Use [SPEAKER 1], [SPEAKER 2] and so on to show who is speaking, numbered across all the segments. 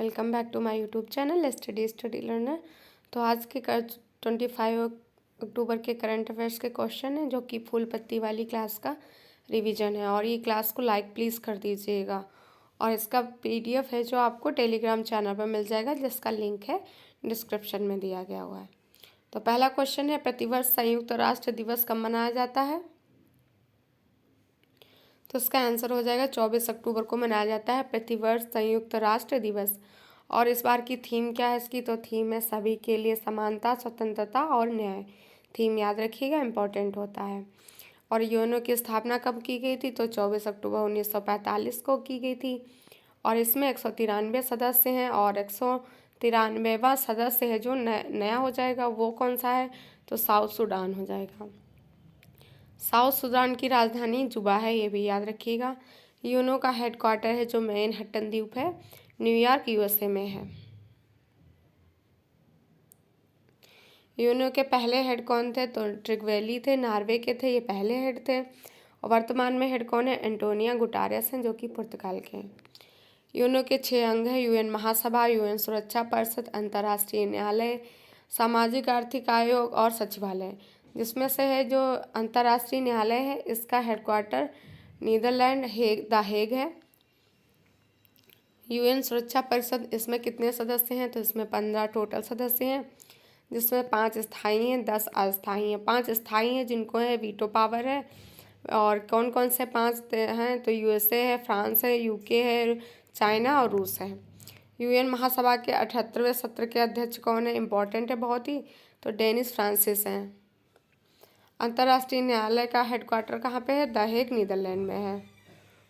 [SPEAKER 1] Welcome back to my YouTube channel Study Learner. तो आज के 25 अक्टूबर के करंट अफेयर्स के क्वेश्चन हैं जो कि फूल पत्ती वाली क्लास का रिवीजन है। और ये क्लास को लाइक प्लीज़ कर दीजिएगा। और इसका पीडीएफ है जो आपको टेलीग्राम चैनल पर मिल जाएगा, जिसका लिंक है डिस्क्रिप्शन में दिया गया हुआ है। तो पहला क्वेश्चन है, प्रतिवर्ष संयुक्त राष्ट्र दिवस कब मनाया जाता है? तो इसका आंसर हो जाएगा 24 अक्टूबर को मनाया जाता है प्रतिवर्ष संयुक्त राष्ट्र दिवस। और इस बार की थीम क्या है इसकी? तो थीम है सभी के लिए समानता, स्वतंत्रता और न्याय। थीम याद रखिएगा, इम्पोर्टेंट होता है। और यूएनओ की स्थापना कब की गई थी? तो 24 अक्टूबर 1945 को की गई थी। और इसमें 193 सदस्य हैं और 193वां सदस्य है जो नया हो जाएगा, वो कौन सा है? तो साउथ सूडान हो जाएगा। साउथ सूडान की राजधानी जुबा है, ये भी याद रखिएगा। यूएनओ का हेडक्वार्टर है जो मैनहट्टन द्वीप है, न्यूयॉर्क यूएसए में है। यूएनओ के पहले हेड कौन थे? तो ट्रिगवेली थे, नॉर्वे के थे, ये पहले हेड थे। और वर्तमान में हेड कौन है? एंटोनियो गुटेरेस हैं जो कि पुर्तगाल के हैं। यूएनओ के 6 अंग हैं, यूएन महासभा, यूएन सुरक्षा परिषद, अंतर्राष्ट्रीय न्यायालय, सामाजिक आर्थिक आयोग और सचिवालय। जिसमें से है जो अंतर्राष्ट्रीय न्यायालय है, इसका हेडक्वार्टर नीदरलैंड द हेग है। यूएन सुरक्षा परिषद, इसमें कितने सदस्य हैं? तो इसमें 15 टोटल सदस्य हैं, जिसमें 5 स्थायी हैं, 10 अस्थायी हैं। 5 स्थायी हैं जिनको है वीटो पावर है। और कौन कौन से 5 हैं? तो यूएसए है, फ्रांस है, यूके है, चाइना और रूस है। यूएन महासभा के 78वें सत्र के अध्यक्ष कौन है? इम्पॉर्टेंट है बहुत ही, तो डेनिस फ्रांसिस हैं। अंतर्राष्ट्रीय न्यायालय का हेडक्वार्टर कहाँ पे है? द हेग, नीदरलैंड में है।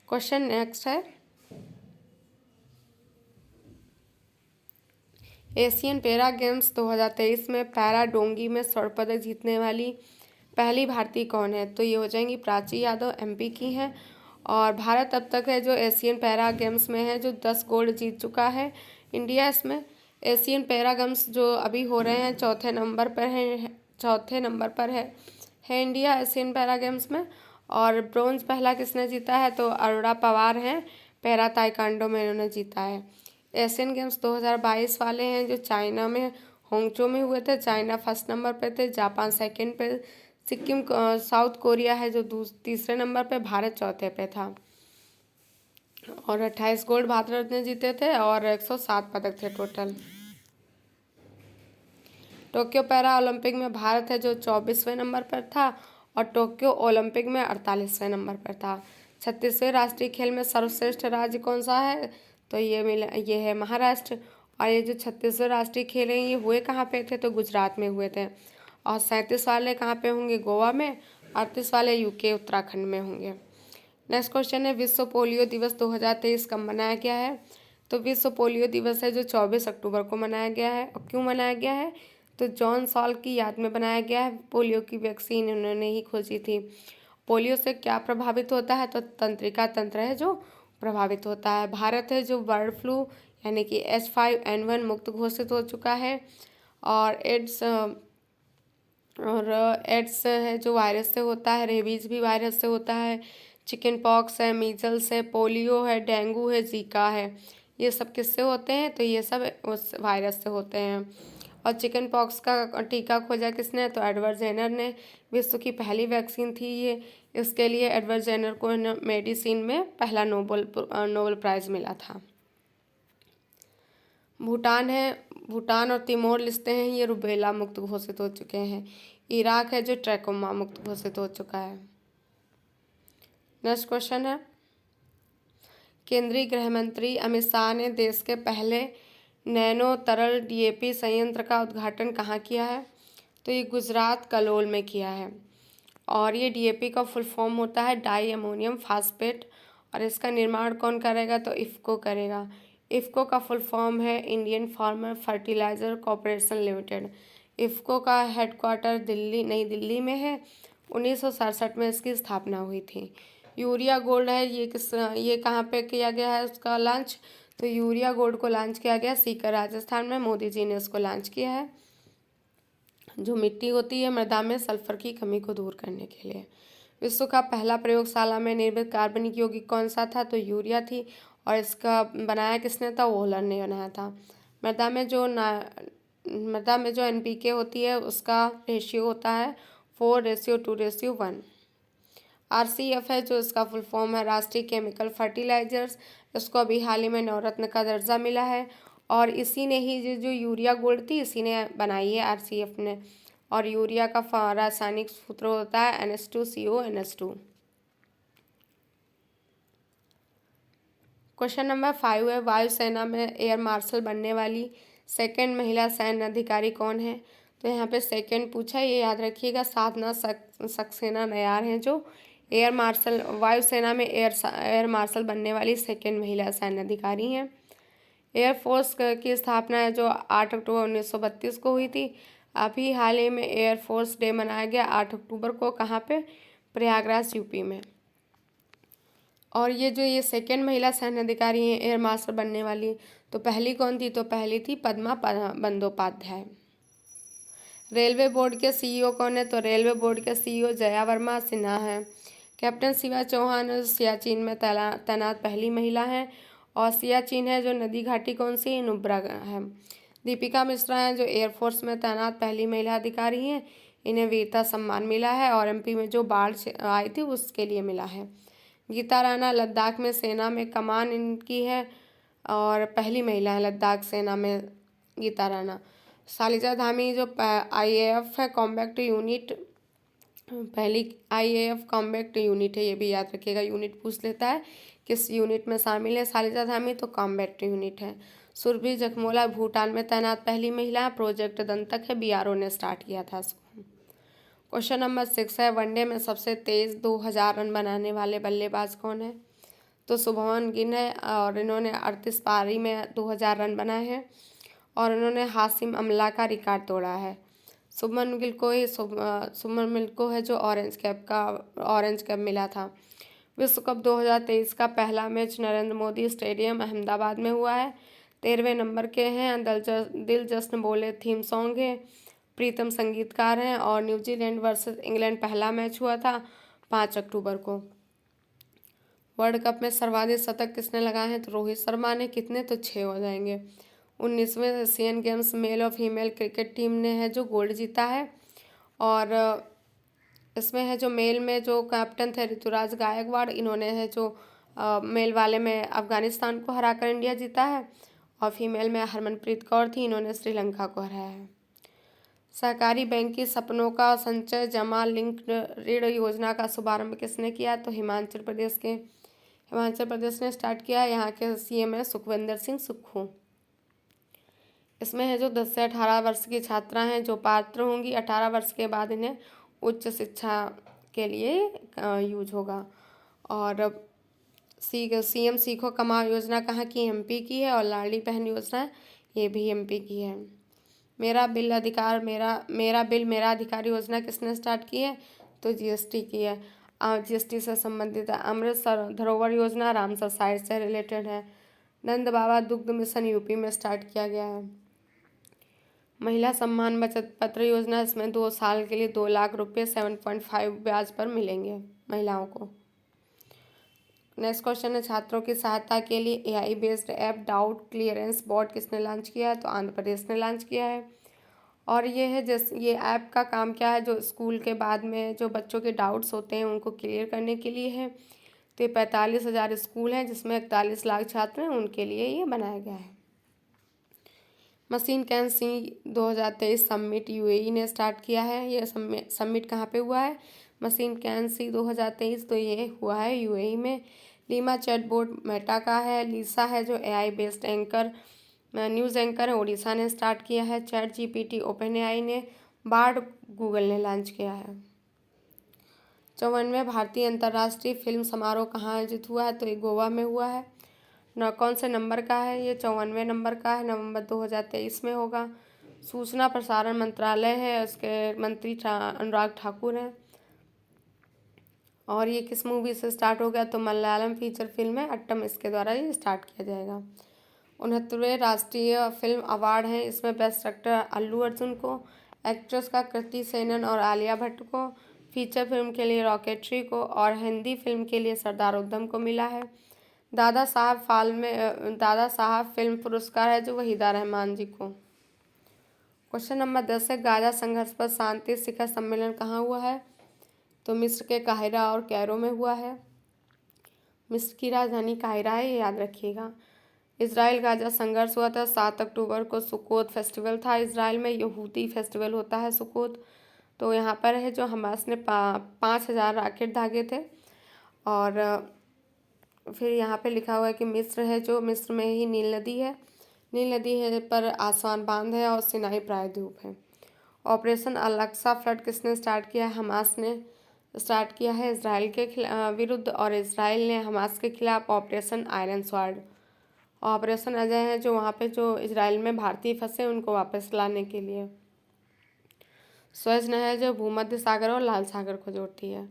[SPEAKER 1] क्वेश्चन नेक्स्ट है, एशियन पैरा गेम्स 2023 में पैरा डोंगी में स्वर्ण पदक जीतने वाली पहली भारतीय कौन है? तो ये हो जाएंगी प्राची यादव, एमपी की हैं। और भारत अब तक है जो एशियन पैरा गेम्स में है जो 10 गोल्ड जीत चुका है। इंडिया इसमें एशियन पैरा गेम्स जो अभी हो रहे हैं चौथे नंबर पर है इंडिया एशियन पैरा गेम्स में। और ब्रोंज पहला किसने जीता है? तो अरोड़ा पवार हैं, पैरा ताइक्वांडो में इन्होंने जीता है। एशियन गेम्स 2022 वाले हैं जो चाइना में होंगचो में हुए थे। चाइना फर्स्ट नंबर पे थे, जापान सेकंड पे, सिक्किम साउथ कोरिया है जो तीसरे नंबर पे, भारत चौथे पे था। और 28 गोल्ड भारत ने जीते थे और 107 पदक थे टोटल। टोक्यो पैरा ओलंपिक में भारत है जो 24वें नंबर पर था और टोक्यो ओलंपिक में 48वें नंबर पर था। 36वें राष्ट्रीय खेल में सर्वश्रेष्ठ राज्य कौन सा है? तो ये है महाराष्ट्र। और ये जो 36वें राष्ट्रीय खेल हैं ये हुए कहाँ पे थे? तो गुजरात में हुए थे। और 37 वाले कहाँ पे होंगे? गोवा में। 38 वाले यूके उत्तराखंड में होंगे। नेक्स्ट क्वेश्चन है, विश्व पोलियो दिवस 2023 कब मनाया गया है? तो विश्व पोलियो दिवस है जो 24 अक्टूबर को मनाया गया है। और क्यों मनाया गया है? तो जॉन सॉल की याद में बनाया गया है। पोलियो की वैक्सीन उन्होंने ही खोजी थी। पोलियो से क्या प्रभावित होता है? तो तंत्रिका तंत्र है जो प्रभावित होता है। भारत है जो बर्ड फ्लू यानी कि H5N1 मुक्त घोषित हो चुका है। और एड्स है जो वायरस से होता है, रेबीज भी वायरस से होता है, चिकन पॉक्स है, मीजल्स है, पोलियो है, डेंगू है, जीका है, ये सब किससे होते हैं? तो ये सब उस वायरस से होते हैं। और चिकन पॉक्स का टीका खोजा किसने? तो एडवर्ड जेनर ने। विश्व की पहली वैक्सीन थी ये। इसके लिए एडवर्ड जेनर को मेडिसिन में पहला नोबेल प्राइज़ मिला था। भूटान है, भूटान और तिमोर लिस्ते हैं, ये रुबेला मुक्त घोषित हो चुके हैं। इराक है जो ट्रैकोमा मुक्त घोषित हो चुका है। नेक्स्ट क्वेश्चन है, केंद्रीय गृह मंत्री अमित शाह ने देश के पहले नैनो तरल डीएपी संयंत्र का उद्घाटन कहाँ किया है? तो ये गुजरात कलोल में किया है। और ये डीएपी का फुल फॉर्म होता है डाई अमोनियम फास्फेट। और इसका निर्माण कौन करेगा? तो इफ़को करेगा। इफ़को का फुल फॉर्म है Indian farmer fertiliser corporation limited. IFFCO का हेडक्वार्टर नई दिल्ली में है। 1967 में इसकी स्थापना हुई थी। यूरिया गोल्ड है, ये कहाँ पे किया गया है उसका लॉन्च? तो यूरिया गोल्ड को लॉन्च किया गया सीकर राजस्थान में, मोदी जी ने इसको लॉन्च किया है। जो मिट्टी होती है मृदा में सल्फर की कमी को दूर करने के लिए। विश्व का पहला प्रयोगशाला में निर्मित कार्बनिक यौगिक कौन सा था? तो यूरिया थी। और इसका बनाया किसने था, वोहलर ने बनाया था। मृदा में जो एनपीके होती है उसका रेशियो होता है 4:2:1। आरसीएफ है जो इसका फुल फॉर्म है राष्ट्रीय केमिकल फर्टिलाइजर्स, इसको अभी हाल ही में नवरत्न का दर्जा मिला है। और इसी ने ही जो यूरिया गोल्ड थी इसी ने बनाई है आरसीएफ ने। और यूरिया का रासायनिक सूत्र होता है NH2CO NH2। क्वेश्चन नंबर 5 है, वायुसेना में एयर मार्शल बनने वाली सेकंड महिला सैन्य अधिकारी कौन है। तो यहाँ पे सेकंड पूछा है, ये याद रखिएगा। साधना सक्सेना नयार हैं जो एयर मार्शल वायुसेना में एयर मार्शल बनने वाली सेकंड महिला सैन्य अधिकारी हैं। एयरफोर्स की स्थापना है जो 8 अक्टूबर 1932 को हुई थी। अभी हाल ही में एयरफोर्स डे मनाया गया 8 अक्टूबर को, कहाँ पे, प्रयागराज यूपी में। और ये सेकंड महिला सैन्य अधिकारी हैं एयर मार्शल बनने वाली, तो पहली कौन थी, तो पहली थी पद्मा बंदोपाध्याय। रेलवे बोर्ड के सीईओ कौन है, तो रेलवे बोर्ड के सीईओ जया वर्मा सिन्हा है। कैप्टन शिवा चौहान सियाचिन में तैनात पहली महिला हैं। और सियाचिन है जो नदी घाटी कौन सी, नुब्रा है। दीपिका मिश्रा हैं जो एयरफोर्स में तैनात पहली महिला अधिकारी हैं, इन्हें वीरता सम्मान मिला है। और एमपी में जो बाढ़ आई थी उसके लिए मिला है। गीता राणा लद्दाख में सेना में कमान इनकी है और पहली महिला है लद्दाख सेना में गीता राणा। शालिजा धामी जो आईएएफ है कॉम्बैक्ट यूनिट, पहली आईएएफ कॉम्बैक्ट यूनिट है, ये भी याद रखिएगा, यूनिट पूछ लेता है किस यूनिट में शामिल है शालिजा धामी, तो कॉम्बैक्ट यूनिट है। सुरभि जखमोला भूटान में तैनात पहली महिला, प्रोजेक्ट दंतक है, बीआरओ ने स्टार्ट किया था इसको। क्वेश्चन नंबर 6 है, वनडे में सबसे तेज 2000 रन बनाने वाले बल्लेबाज कौन है, तो शुभमन गिल है और इन्होंने 38 पारी में 2000 रन बनाए हैं और इन्होंने हाशिम अमला का रिकॉर्ड तोड़ा है। शुभमन गिल को है जो ऑरेंज कैप मिला था। विश्व कप 2023 का पहला मैच नरेंद्र मोदी स्टेडियम अहमदाबाद में हुआ है। 13वें नंबर के हैं, दिल जश्न बोले थीम सॉन्ग है, प्रीतम संगीतकार हैं। और न्यूजीलैंड वर्सेस इंग्लैंड पहला मैच हुआ था 5 अक्टूबर को। वर्ल्ड कप में सर्वाधिक शतक किसने लगाए हैं, तो रोहित शर्मा ने। कितने, तो 6 हो जाएंगे। 19वें एशियन गेम्स मेल और फीमेल क्रिकेट टीम ने है जो गोल्ड जीता है। और इसमें है जो मेल में जो कैप्टन थे ऋतुराज गायकवाड़, इन्होंने है जो मेल वाले में अफगानिस्तान को हराकर इंडिया जीता है। और फीमेल में हरमनप्रीत कौर थी, इन्होंने श्रीलंका को हराया है। सहकारी बैंक की सपनों का संचय जमा लिंक्ड ऋण योजना का शुभारंभ किसने किया, तो हिमाचल प्रदेश ने स्टार्ट किया। यहाँ के सीएम है सुखविंदर सिंह सुक्खू। इसमें है जो 10 से 18 वर्ष की छात्रा हैं जो पात्र होंगी, 18 वर्ष के बाद इन्हें उच्च शिक्षा के लिए यूज होगा। और सीएम सीखो कमाओ योजना कहाँ की, एमपी की है। और लाडली बहन योजना ये भी एमपी की है। मेरा बिल मेरा अधिकार योजना किसने स्टार्ट की है, तो जीएसटी की है। जीएसटी से संबंधित है। अमृत धरोहर योजना रामसर साइट से रिलेटेड है। नंद बाबा दुग्ध मिशन यूपी में स्टार्ट किया गया है। महिला सम्मान बचत पत्र योजना, इसमें 2 साल के लिए 2 लाख रुपये 7.5 ब्याज पर मिलेंगे महिलाओं को। नेक्स्ट क्वेश्चन है, छात्रों की सहायता के लिए AI based app doubt clearance bot किसने लॉन्च किया है, तो आंध्र प्रदेश ने लॉन्च किया है। और ये ऐप का काम क्या है, जो स्कूल के बाद में जो बच्चों के डाउट्स होते हैं उनको क्लियर करने के लिए है। तो ये 45,000 स्कूल हैं जिसमें 41 लाख छात्र हैं, उनके लिए ये बनाया गया है। Machine can see 2023 summit UAE ने स्टार्ट किया है। ये समिट कहाँ पे हुआ है, मशीन कैन सी 2023, तो ये हुआ है यूएई में। लीमा चैटबॉट मेटा का है। लीसा है जो एआई बेस्ड न्यूज़ एंकर है, ओडिशा ने स्टार्ट किया है। चैट जीपीटी ओपन एआई ने। बार्ड गूगल ने लॉन्च किया है। 54वें भारतीय अंतर्राष्ट्रीय फिल्म समारोह कहाँ आयोजित हुआ है, तो ये गोवा में हुआ है। कौन से नंबर का है, ये 54वें नंबर का है, नवंबर 2023 में होगा। सूचना प्रसारण मंत्रालय है, उसके मंत्री अनुराग ठाकुर हैं। और ये किस मूवी से स्टार्ट हो गया, तो मलयालम फीचर फिल्म है अट्टम, इसके द्वारा ये स्टार्ट किया जाएगा। 69वें राष्ट्रीय फिल्म अवार्ड हैं, इसमें बेस्ट एक्टर अल्लू अर्जुन को, एक्ट्रेस का कृति सेनन और आलिया भट्ट को, फीचर फिल्म के लिए रॉकेटरी को और हिंदी फिल्म के लिए सरदार उधम को मिला है। दादा साहब फिल्म पुरस्कार है जो वहीदा रहमान जी को। क्वेश्चन नंबर 10 है, गाजा संघर्ष पर शांति शिखर सम्मेलन कहाँ हुआ है? तो मिस्र के काहिरा और कैरो में हुआ है। मिस्र की राजधानी काहिरा है, ये याद रखिएगा। इजराइल गाजा संघर्ष हुआ था 7 अक्टूबर को। सुकोत फेस्टिवल था। इजराइल में यहूदी फेस्टिवल होता है सुकोत। तो यहाँ पर है जो हमास ने 5,000 रॉकेट दागे थे। और फिर यहाँ पे लिखा हुआ है कि मिस्र है जो मिस्र में ही नील नदी है। नील नदी है पर आसवान बांध है और सिनाई प्रायद्वीप है। ऑपरेशन अल-अक्सा फ्लड किसने स्टार्ट किया है? हमास ने स्टार्ट किया है इजराइल के विरुद्ध, और इजराइल ने हमास के खिलाफ operation iron sword. Operation Ajay है जो वहाँ पे जो इजराइल में भारतीय फंसे उनको वापस लाने के लिए। स्वेज नहर जो भूमध्य सागर और लाल सागर को जोड़ती है।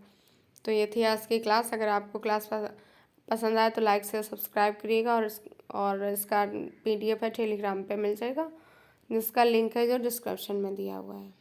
[SPEAKER 1] तो ये थी आज की क्लास। अगर आपको क्लास पसंद आए तो लाइक से सब्सक्राइब करिएगा, और इसका PDF है टेलीग्राम पे मिल जाएगा, जिसका लिंक है जो डिस्क्रिप्शन में दिया हुआ है।